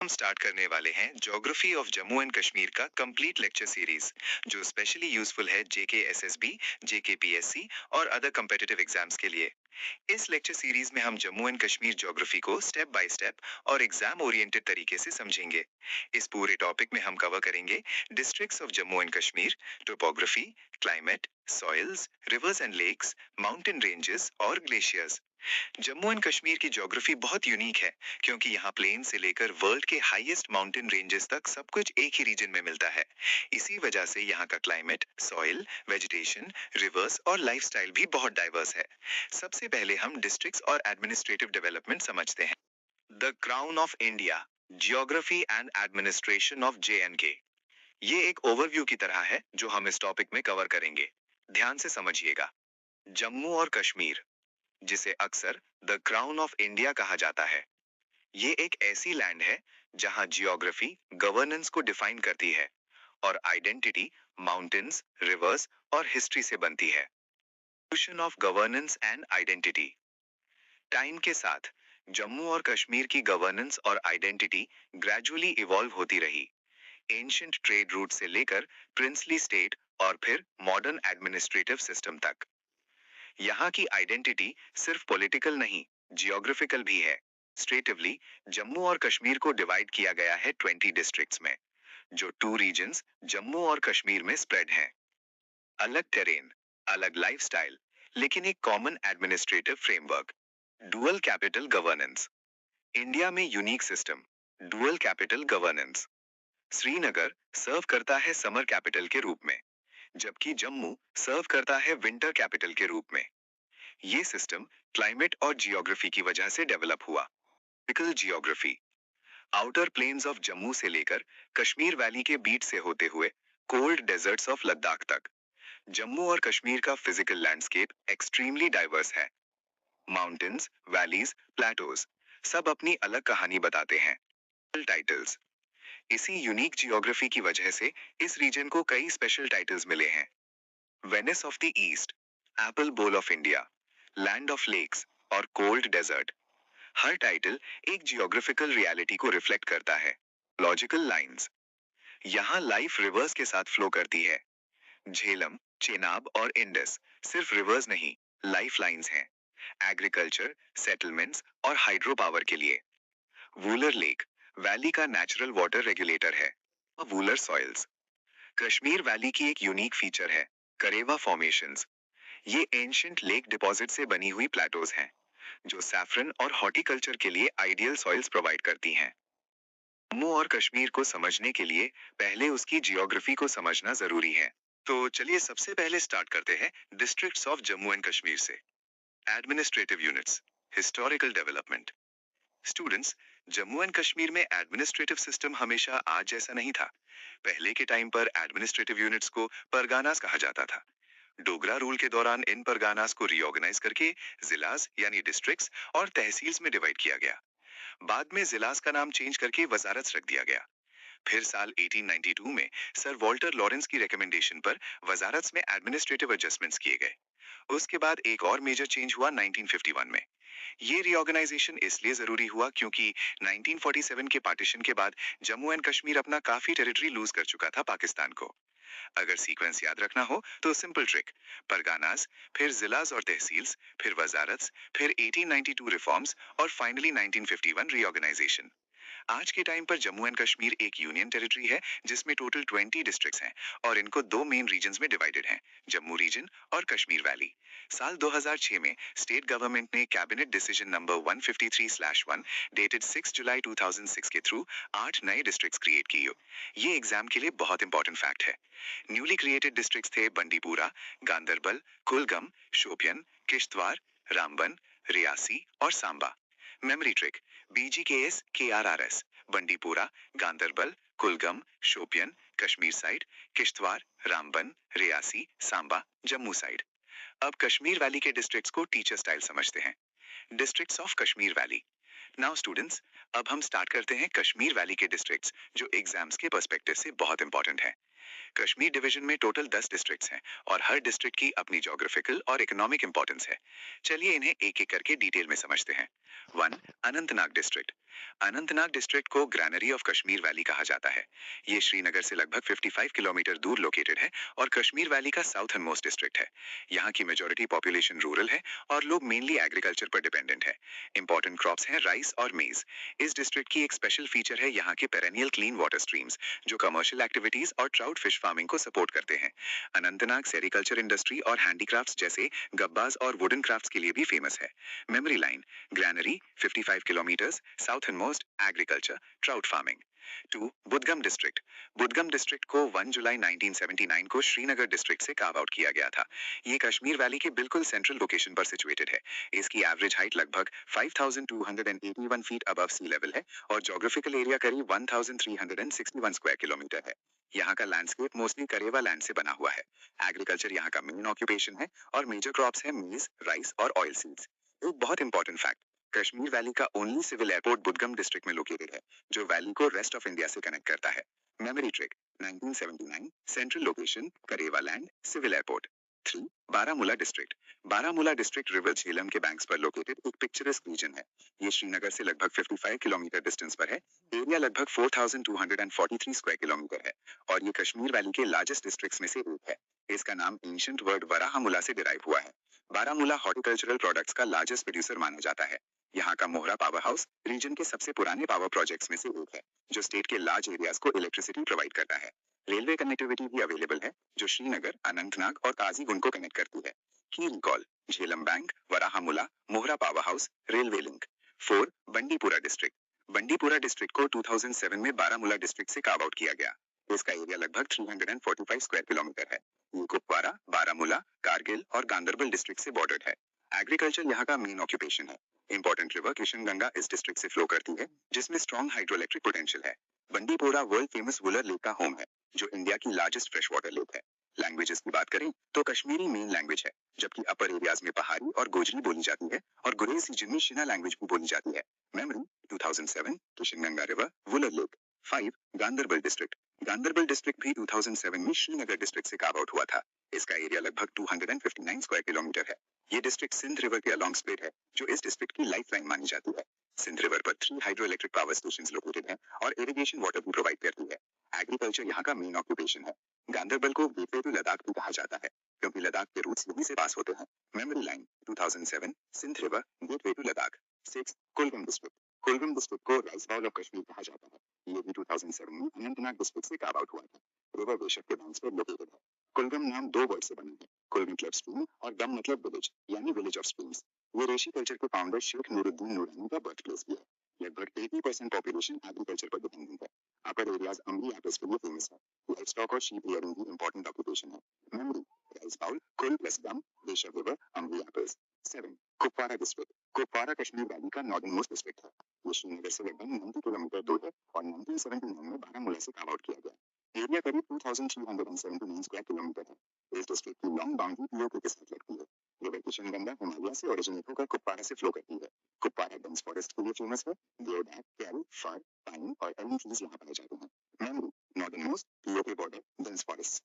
हम स्टार्ट करने वाले हैं geography of Jammu and Kashmir का कंप्लीट लेक्चर सीरीज जो स्पेशली यूजफुल है जेके एसएसबी, जेके पीएससी और अदर कम्पिटिटिव एग्जाम्स के लिए। इस लेक्चर सीरीज में हम जम्मू एंड कश्मीर ज्योग्राफी को स्टेप बाय स्टेप और एग्जाम ओरिएंटेड तरीके से समझेंगे। इस पूरे टॉपिक में हम कवर करेंगे districts of Jammu and Kashmir, topography, climate, soils, rivers and lakes, mountain ranges और ग्लेशियर्स। जम्मू एंड कश्मीर की ज्योग्राफी बहुत यूनिक है क्योंकि यहाँ प्लेन से लेकर वर्ल्ड के हाईएस्ट माउंटेन रेंजेस तक सब कुछ एक ही रीजन में मिलता है। इसी वजह से यहाँ का क्लाइमेट, सॉइल, वेजिटेशन, रिवर्स और लाइफस्टाइल भी बहुत डाइवर्स है। सबसे पहले हम डिस्ट्रिक्ट्स और एडमिनिस्ट्रेटिव डेवलपमेंट समझते हैं। The crown of India, geography and administration of JNK। ये एक ओवरव्यू की तरह है जो हम इस टॉपिक में कवर करेंगे। ध्यान से समझिएगा। जम्मू और कश्मीर, जिसे अक्सर द क्राउन ऑफ इंडिया कहा जाता है, ये एक ऐसी लैंड है जहां जियोग्राफी गवर्नेंस को डिफाइन करती है और आइडेंटिटी माउंटेन्स, रिवर्स और हिस्ट्री से बनती है। Evolution of governance and identity. Time के साथ जम्मू और कश्मीर की गवर्नेंस और आइडेंटिटी ग्रेजुअली इवॉल्व होती रही। एंशिएंट ट्रेड रूट से लेकर प्रिंसली स्टेट और फिर मॉडर्न एडमिनिस्ट्रेटिव सिस्टम तक। यहाँ की आइडेंटिटी सिर्फ पॉलिटिकल नहीं, जियोग्राफिकल भी है। स्ट्रेटिवली जम्मू और कश्मीर को डिवाइड किया गया है 20 डिस्ट्रिक्ट्स में, जो 2 रीजन्स जम्मू और कश्मीर में स्प्रेड हैं। अलग टेरेन, अलग लाइफस्टाइल, लेकिन एक common administrative framework. Dual capital governance. India में unique system, dual capital governance. Srinagar serve करता है समर कैपिटल के रूप में, जबकि जम्मू सर्व करता है विंटर कैपिटल के रूप में। ये सिस्टम क्लाइमेट और जियोग्राफी की वजह से डेवलप हुआ। Typical geography. Outer plains of Jammu से लेकर कश्मीर वैली के बीच से होते हुए कोल्ड डेजर्ट्स ऑफ लद्दाख तक, जम्मू और कश्मीर का फिजिकल लैंडस्केप एक्सट्रीमली डाइवर्स है। माउंटेन्स, वैलीज, प्लेटोज, सब अपनी अलग कहानी बताते हैं। टाइटल्स। इसी यूनिक जियोग्राफी की वजह से इस रीजन को कई स्पेशल टाइटल्स मिले हैं। Venice of the East, apple bowl of India, land of lakes और कोल्ड डेजर्ट। हर टाइटल एक जियोग्राफिकल रियलिटी को रिफ्लेक्ट करता है। Logical lines. यहाँ लाइफ रिवर्स के साथ फ्लो करती है। झेलम, चेनाब और इंडस सिर्फ रिवर्स नहीं, लाइफ लाइन्स हैं। एग्रीकल्चर, सेटलमेंट्स और हाइड्रो पावर के लिए। वूलर लेक वैली का नेचुरल वाटर रेगुलेटर है। वूलर सॉइल्स। कश्मीर वैली की एक यूनिक फीचर है करेवा फॉर्मेशंस। ये एंशिएंट लेक डिपॉजिट से बनी हुई प्लेटोज हैं जो सैफरन और हॉर्टिकल्चर के लिए आइडियल सॉइल्स प्रोवाइड करती हैं। जम्मू और कश्मीर को समझने के लिए पहले उसकी जियोग्राफी को समझना जरूरी है। तो चलिए सबसे पहले स्टार्ट करते हैं districts of Jammu and Kashmir से। Administrative units, historical development. Students, Jammu and Kashmir में एडमिनिस्ट्रेटिव सिस्टम हमेशा आज जैसा नहीं था। पहले के टाइम पर एडमिनिस्ट्रेटिव यूनिट्स को परगानास कहा जाता था। डोगरा रूल के दौरान इन परगानास को रीऑर्गेनाइज करके जिलास यानी डिस्ट्रिक्ट्स और तहसील्स में डिवाइड किया गया। बाद में जिलास का नाम चेंज करके वजारत रख दिया गया। फिर साल 1892 में सर वॉल्टर लॉरेंस की रिकमेंडेशन पर वजारत में एडमिनिस्ट्रेटिव एडजस्टमेंट्स किए गए। उसके बाद एक और मेजर चेंज हुआ 1951 में। ये रीऑर्गेनाइजेशन इसलिए जरूरी हुआ क्योंकि 1947 के पार्टीशन के बाद जम्मू एंड कश्मीर अपना काफी टेरिटरी लूज कर चुका था पाकिस्तान को। अगर सीक्वेंस याद रखना हो तो सिंपल ट्रिक, परगानास, फिर जिलास और तहसील्स, फिर वजारत, फिर 1892 रिफॉर्म्स और फाइनली 1951 रीऑर्गेनाइजेशन। आज के टाइम पर जम्मू एंड कश्मीर एक यूनियन टेरिटरी है जिसमें टोटल 20 डिस्ट्रिक्ट्स हैं और इनको 2 मेन रीजन्स में डिवाइडेड हैं, जम्मू रीजन और कश्मीर वैली। साल 2006 में स्टेट गवर्नमेंट ने कैबिनेट डिसीजन नंबर 153/1 डेटेड 6 जुलाई 2006 के थ्रू 8 नए डिस्ट्रिक्ट्स क्रिएट किए। ये एग्जाम के लिए बहुत इंपॉर्टेंट फैक्ट है। न्यूली क्रिएटेड डिस्ट्रिक्ट्स थे बंडीपुरा, गांदरबल, कुलगम, शोपियन, किश्तवाड़, रामबन, रियासी और Samba. Memory trick, BGKS KRRS, Bandipora, Ganderbal, Kulgam, Shopian, Kashmir side, Kishtwar, Ramban, Reasi, Samba, Jammu side. अब कश्मीर वैली के डिस्ट्रिक्ट्स को टीचर स्टाइल समझते हैं। Districts of Kashmir valley. Now students, अब हम स्टार्ट करते हैं कश्मीर वैली के डिस्ट्रिक्ट्स जो एग्जाम्स के पर्सपेक्टिव से बहुत इंपॉर्टेंट है। कश्मीर डिवीजन में टोटल 10 डिस्ट्रिक्ट्स हैं और हर डिस्ट्रिक्ट की अपनी ज्योग्राफिकल और इकोनॉमिक इंपॉर्टेंस है। चलिए इन्हें एक एक करके डिटेल में समझते हैं। 1. अनंतनाग डिस्ट्रिक्ट। अनंतनाग डिस्ट्रिक्ट को ग्रैनरी ऑफ कश्मीर वैली कहा जाता है। ये श्रीनगर से लगभग 55 किलोमीटर दूर लोकेटेड है और कश्मीर वैली का साउथर्न मोस्ट डिस्ट्रिक्ट है। यहाँ की मेजोरिटी पॉपुलेशन रूरल है और लोग मेनली एग्रीकल्चर पर डिपेंडेंट है। इंपॉर्टेंट क्रॉप्स हैं राइस और मेज। इस डिस्ट्रिक्ट की एक स्पेशल फीचर है यहाँ के पेरेनियल क्लीन वाटर स्ट्रीम्स, जो कमर्शियल एक्टिविटीज और ट्राउट फिश फार्मिंग को सपोर्ट करते हैं। अनंतनाग सेरिकल्चर इंडस्ट्री और हैंडीक्राफ्ट्स जैसे गब्बास और वुडन क्राफ्ट्स के लिए भी फेमस है। Memory line, granary 55 kilometres, southern most, agriculture, trout farming. 2. Budgam district. Budgam district को 1 जुलाई 1979 को श्रीनगर डिस्ट्रिक्ट से कार्व आउट किया गया था। ये कश्मीर वैली के बिल्कुल सेंट्रल लोकेशन पर सिचुएटेड है। इसकी एवरेज हाइट लगभग 5281 फीट अबव सी लेवल है और ज्योग्राफिकल एरिया करीब 1361 स्क्वायर किलोमीटर है। यहाँ का लैंडस्केप मोस्टली करेवा लैंड से बना हुआ है। एग्रीकल्चर यहाँ का मेन ऑक्यूपेशन है और मेजर क्रॉप्स है मेज, राइस और ऑयल सीड्स। एक बहुत इंपॉर्टेंट फैक्ट, कश्मीर वैली का only civil airport Budgam district में लोकेटेड है, जो वैली को रेस्ट ऑफ इंडिया से कनेक्ट करता है। Memory trick, 1979, central location Karewa land, civil airport. 3. Baramulla district. Baramulla district river Jhelum के बैंक्स पर लोकेटेड एक पिक्चरस्क रीजन है। ये श्रीनगर से लगभग 55 किलोमीटर डिस्टेंस पर है। एरिया लगभग 4243 स्क्वायर किलोमीटर है और ये कश्मीर वैली के लार्जेस्ट डिस्ट्रिक्ट्स में से एक है। इसका नाम एंशिएंट वर्ड वराहमुला से डिराइव हुआ है। बारामूला हॉर्टिकल्चरल प्रोडक्ट्स का लार्जेस्ट प्रोड्यूसर माना जाता है। यहाँ का मोहरा पावर हाउस रीजन के सबसे पुराने पावर प्रोजेक्ट्स में से एक है, जो स्टेट के लार्ज एरियाज को इलेक्ट्रिसिटी प्रोवाइड करता है। रेलवे कनेक्टिविटी भी अवेलेबल है, जो श्रीनगर, अनंतनाग और काजीगुंड को कनेक्ट करती है। Key recall, Jhelum bank, Varahamula, Mohra power house, railway link. 4. Bandipora district. Bandipora district को 2007 में बारामूला डिस्ट्रिक्ट से कार्व आउट किया गया। इसका एरिया लगभग 345 स्क्वायर किलोमीटर है। ये कुपवारा, बारामूला, कारगिल और गांदरबल डिस्ट्रिक्ट से बॉर्डर्ड है। एग्रीकल्चर यहाँ का मेन ऑक्यूपेशन है। इंपॉर्टेंट रिवर किशनगंगा इस डिस्ट्रिक्ट से फ्लो करती है, जिसमें स्ट्रॉन्ग हाइड्रोइलेक्ट्रिक पोटेंशियल है। बंडीपोरा वर्ल्ड फेमस वुलर लेक का होम है, जो इंडिया की लार्जेस्ट फ्रेश वाटर लेक है। लैंग्वेजेस की बात करें तो कश्मीरी मेन लैंग्वेज है, जबकि अपर एरियाज में पहाड़ी और गोजरी बोली जाती है और गुरेज रीजन में शिना लैंग्वेज भी बोली जाती है। Memory, 2007, Kishanganga river, Wular lake. 5. Ganderbal district. Ganderbal district भी 2007 में श्रीनगर डिस्ट्रिक्ट से कार्व आउट हुआ था। इसका एरिया लगभग 259 स्क्वायर किलोमीटर है। ये डिस्ट्रिक्ट सिंध रिवर के अलॉन्ग स्प्रेड है, जो इस डिस्ट्रिक्ट की लाइफलाइन मानी जाती है। सिंध रिवर पर 3 hydro electric power station located हैं और इरिगेशन वाटर भी प्रोवाइड करती है। एग्रीकल्चर यहाँ का मेन ऑक्यूपेशन है। गांदरबल को गेटवे टू लद्दाख भी कहा जाता है, क्योंकि लद्दाख के रूट्स यहीं से पास होते हैं। Memory line, 2007, Sindh river, gateway to Ladakh. 6. Kulgam district. Kulgam district को राइस बाउल ऑफ कश्मीर कहा जाता है। ये भी 2007 में अनंतनाग डिस्ट्रिक्ट से कार्व आउट हुआ था। रिवर बेशक के बैंक्स पर लोकेटेड है। कुलगम नाम 2 वर्ड से बना है। कुल मतलब स्ट्रीम और गम मतलब विलेज, यानी विलेज ऑफ स्ट्रीम्स। ये रेशी कल्चर के फाउंडर शेख नूरुद्दीन नूरानी का बर्थ प्लेस भी है। लगभग 80% पॉपुलेशन एग्रीकल्चर पर डिपेंडेंट है। अपर एरियाज अमली एप्पल्स के लिए फेमस है। लाइफ स्टॉक और शीप रियरिंग भी इंपॉर्टेंट ऑक्यूपेशन है। मेमोरी, राइस बाउल, कुल प्लस गम, बेशक रिवर, अमली apples. 7. Kupwara district. Kupwara Kashmir valley का नॉर्दर्न मोस्ट डिस्ट्रिक्ट है। ये श्रीनगर से लगभग 90 किलोमीटर दूर है और 1979 में बारामूला से कार्व आउट किया गया। एरिया करीब 2379 स्क्वायर किलोमीटर है। इस डिस्ट्रिक्ट की लॉन्ग बाउंड्री पीओके के साथ लगती है। रिवर किशनगंगा हिमालय से ओरिजिनेट होकर कुपवारा से फ्लो करती है। कुपवारा डेंस फॉरेस्ट के लिए फेमस है। देवदार, केल, फर, पाइन और एल्म ट्रीज यहाँ पाए जाते हैं। Memory, northern most, PoK border, dense forest.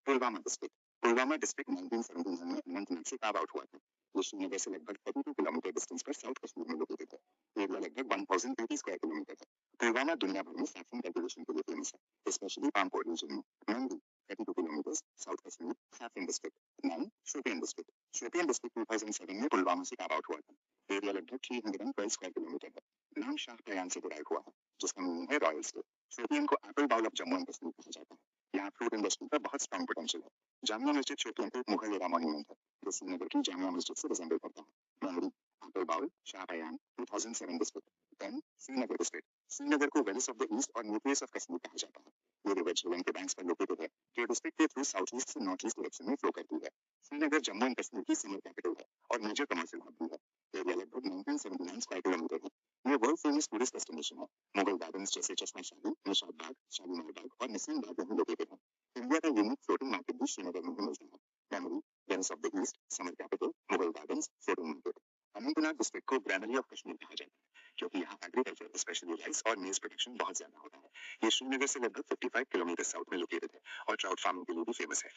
Pulwama district. Pulwama district 1979 में अनंतनाग से कार्व आउट हुआ था। ये श्रीनगर से लगभग 32 किलोमीटर डिस्टेंस पर साउथ कश्मीर में लोकेटेड है। एरिया लगभग 1080 स्क्वायर किलोमीटर है। पुलवामा दुनिया भर में सैफरन कल्टीवेशन के लिए फेमस है, स्पेशली पामपोर रीजन में। Memory, 32 kilometres, south Kashmir, saffron district. 9. Shopian district. Shopian district 2007 में पुलवामा से कार्व आउट हुआ था। एरिया लगभग 312 स्क्वायर किलोमीटर है। नाम शाह पयान से डिराइव हुआ है, जिसका मीनिंग है रॉयल स्टेट। शोपियन को apple bowl of Jammu and Kashmir कहा जाता है। यहाँ फ्रूट इंडस्ट्री का बहुत स्ट्रॉन्ग पोटेंशियल है। जामिया मस्जिद शोपियन का एक मुगल एरा मॉन्यूमेंट है, जो श्रीनगर की जामिया मस्जिद से रिजेंबल करता है। Memory, apple bowl, Shah Payan, 2007 district. 10. Srinagar district. Srinagar को वेलिस ऑफ द ईस्ट और न्यूक्लियस ऑफ कश्मीर कहा जाता है। ये रिवर झेलम के बैंक्स पर लोकेटेड है, जो डिस्ट्रिक्ट के थ्रू साउथ ईस्ट से नॉर्थ ईस्ट डायरेक्शन में फ्लो करती है। श्रीनगर जम्मू एंड कश्मीर की समर कैपिटल है और मेजर कमर्शियल हब भी है। एरिया लगभग 1979 स्क्वायर किलोमीटर है। ये वर्ल्ड फेमस टूरिस्ट डेस्टिनेशन है। मुगल गार्डन्स जैसे चश्मा शाही, निशाद बाग, शालीमार बाग और निसीम बाग यहीं लोकेटेड है। इंडिया का यूनिक फ्लोटिंग मार्केट भी श्रीनगर में ही मिलता है। Memory, Venice of the east, summer capital, Mughal gardens, floating market. Anantnag district को ग्रैनरी ऑफ कश्मीर कहा जाता है। क्योंकि यहाँ एग्रीकल्चर स्पेशली राइस और मेज प्रोडक्शन बहुत ज्यादा होता है। ये श्रीनगर से लगभग 55 किलोमीटर साउथ में लोकेटेड है और ट्राउट फार्मिंग के लिए भी फेमस है।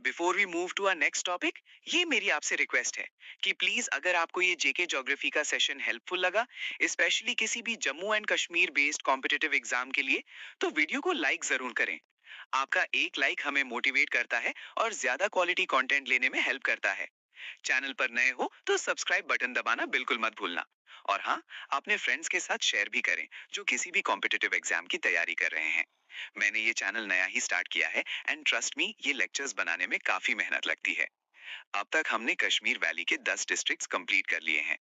Before we move to our next topic, ये मेरी आपसे रिक्वेस्ट है कि प्लीज अगर आपको ये जेके ज्योग्राफी का सेशन हेल्पफुल लगा, स्पेशली किसी भी Jammu and Kashmir based competitive exam के लिए, तो वीडियो को लाइक जरूर करें। आपका एक लाइक हमें मोटिवेट करता है और ज्यादा क्वालिटी कंटेंट लेने में हेल्प करता है। चैनल पर नए हो तो सब्सक्राइब बटन दबाना बिल्कुल मत भूलना। और हाँ, अपने फ्रेंड्स के साथ शेयर भी करें जो किसी भी कॉम्पिटिटिव एग्जाम की तैयारी कर रहे हैं। मैंने ये चैनल नया ही स्टार्ट किया है एंड ट्रस्ट मी, ये लेक्चर्स बनाने में काफी मेहनत लगती है। अब तक हमने कश्मीर वैली के 10 डिस्ट्रिक्ट्स कंप्लीट कर लिए हैं।